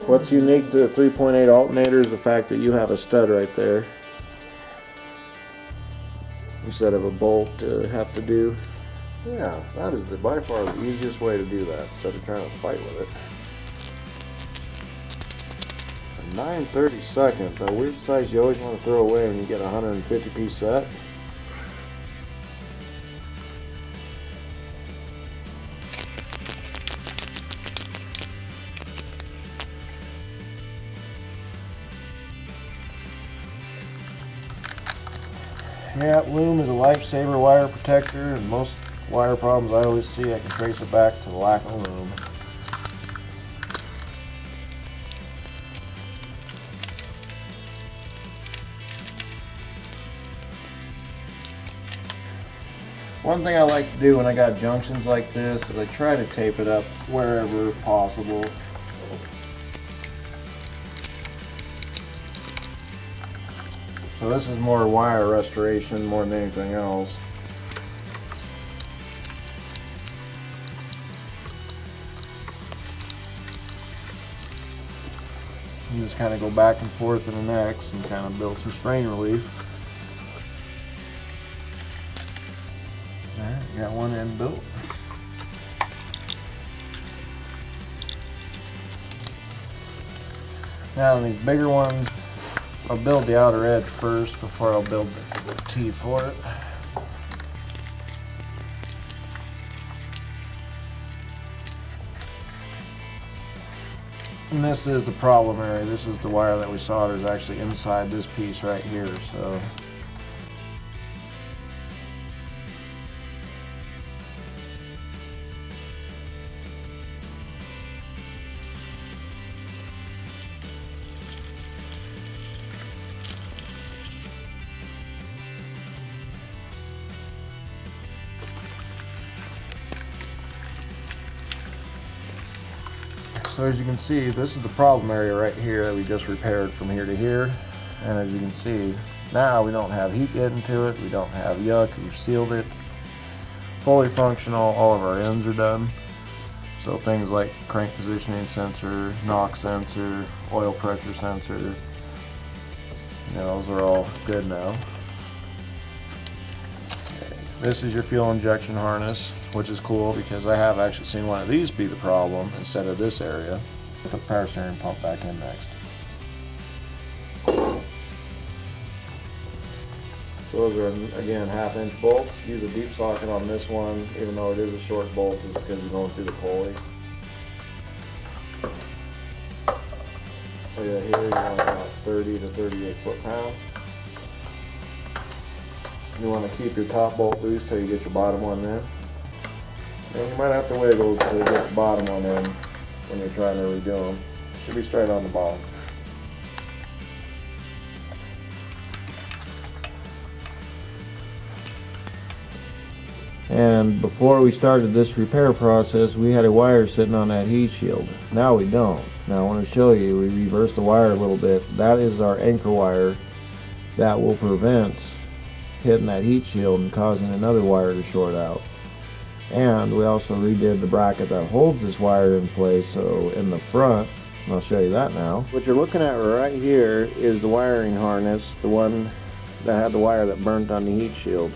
What's unique to the 3.8 alternator is the fact that you have a stud right there instead of a bolt to have to do. Yeah, that is by far the easiest way to do that instead of trying to fight with it. A 9/32, the weird size you always want to throw away when you get a 150-piece set. Yeah, loom is a lifesaver wire protector, and most wire problems I always see, I can trace it back to the lack of loom. One thing I like to do when I got junctions like this is I try to tape it up wherever possible. So this is more wire restoration more than anything else. You just kind of go back and forth in the necks and kind of build some strain relief. There, got one end built. Now on these bigger ones, I'll build the outer edge first before I'll build the T for it. And this is the problem area. This is the wire that we soldered is actually inside this piece right here. So as you can see, this is the problem area right here that we just repaired from here to here. And as you can see, now we don't have heat getting to it, we don't have yuck, we've sealed it. Fully functional, all of our ends are done. So things like crank positioning sensor, knock sensor, oil pressure sensor, those are all good now. This is your fuel injection harness, which is cool because I have actually seen one of these be the problem instead of this area. Put the power steering pump back in next. Those are, again, 1/2-inch bolts. Use a deep socket on this one, even though it is a short bolt, is because you're going through the pulley. So yeah, here you want about 30 to 38 foot-pounds. You want to keep your top bolt loose till you get your bottom one in. And you might have to wiggle to get the bottom one in when you're trying to redo them. Should be straight on the bottom. And before we started this repair process, we had a wire sitting on that heat shield. Now we don't. Now I want to show you, we reversed the wire a little bit. That is our anchor wire that will prevent hitting that heat shield and causing another wire to short out. And we also redid the bracket that holds this wire in place, so in the front, and I'll show you that now. What you're looking at right here is the wiring harness, the one that had the wire that burnt on the heat shield.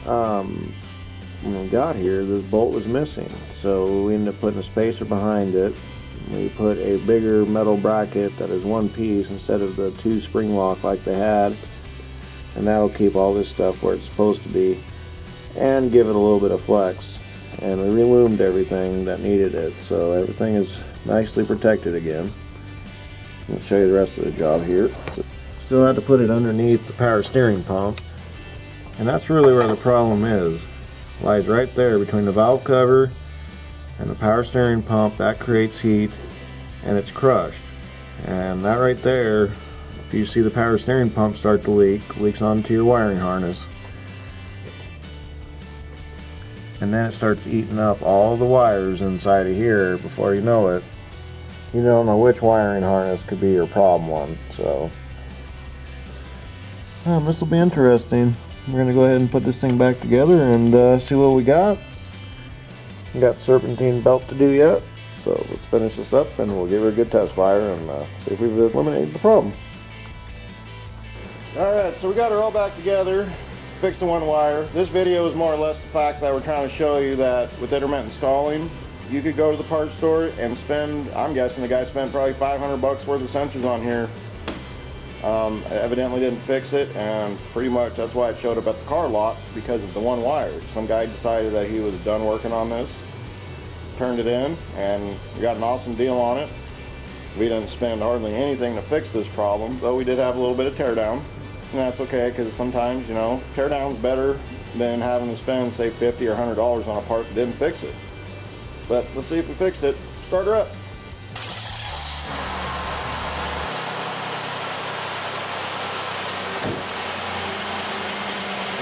When we got here, this bolt was missing, so we ended up putting a spacer behind it. We put a bigger metal bracket that is one piece instead of the 2 spring lock like they had, and that'll keep all this stuff where it's supposed to be and give it a little bit of flex. And we reloomed everything that needed it, so everything is nicely protected again. I'll show you the rest of the job here. Still had to put it underneath the power steering pump, and that's really where the problem is. It lies right there between the valve cover and the power steering pump. That creates heat and it's crushed, and that right there, if you see the power steering pump start to leaks onto your wiring harness, and then it starts eating up all the wires inside of here. Before you know it, you don't know which wiring harness could be your problem one. So this will be interesting. We're going to go ahead and put this thing back together and see what we got. We got serpentine belt to do yet. So let's finish this up and we'll give her a good test fire and see if we've eliminated the problem. Alright, so we got her all back together, fixed the one wire. This video is more or less the fact that we're trying to show you that with intermittent installing, you could go to the parts store and spend, I'm guessing the guy spent probably 500 bucks worth of sensors on here. Evidently didn't fix it, and pretty much that's why it showed up at the car lot, because of the one wire. Some guy decided that he was done working on this, turned it in, and we got an awesome deal on it. We didn't spend hardly anything to fix this problem, though we did have a little bit of tear down. And that's okay, because sometimes, you know, tear down's better than having to spend, say, $50 or $100 on a part that didn't fix it. But let's see if we fixed it. Start her up.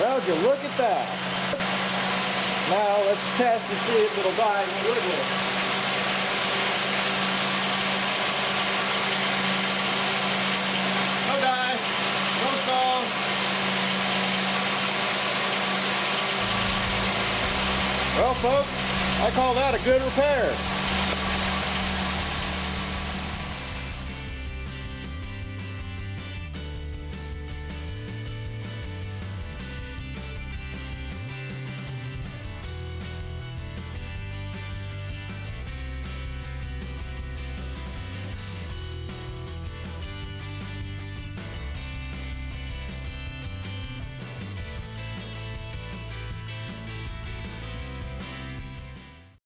Well, would you look at that? Now let's test to see if it'll die when we wiggle it. No die, no stall. Well, folks, I call that a good repair.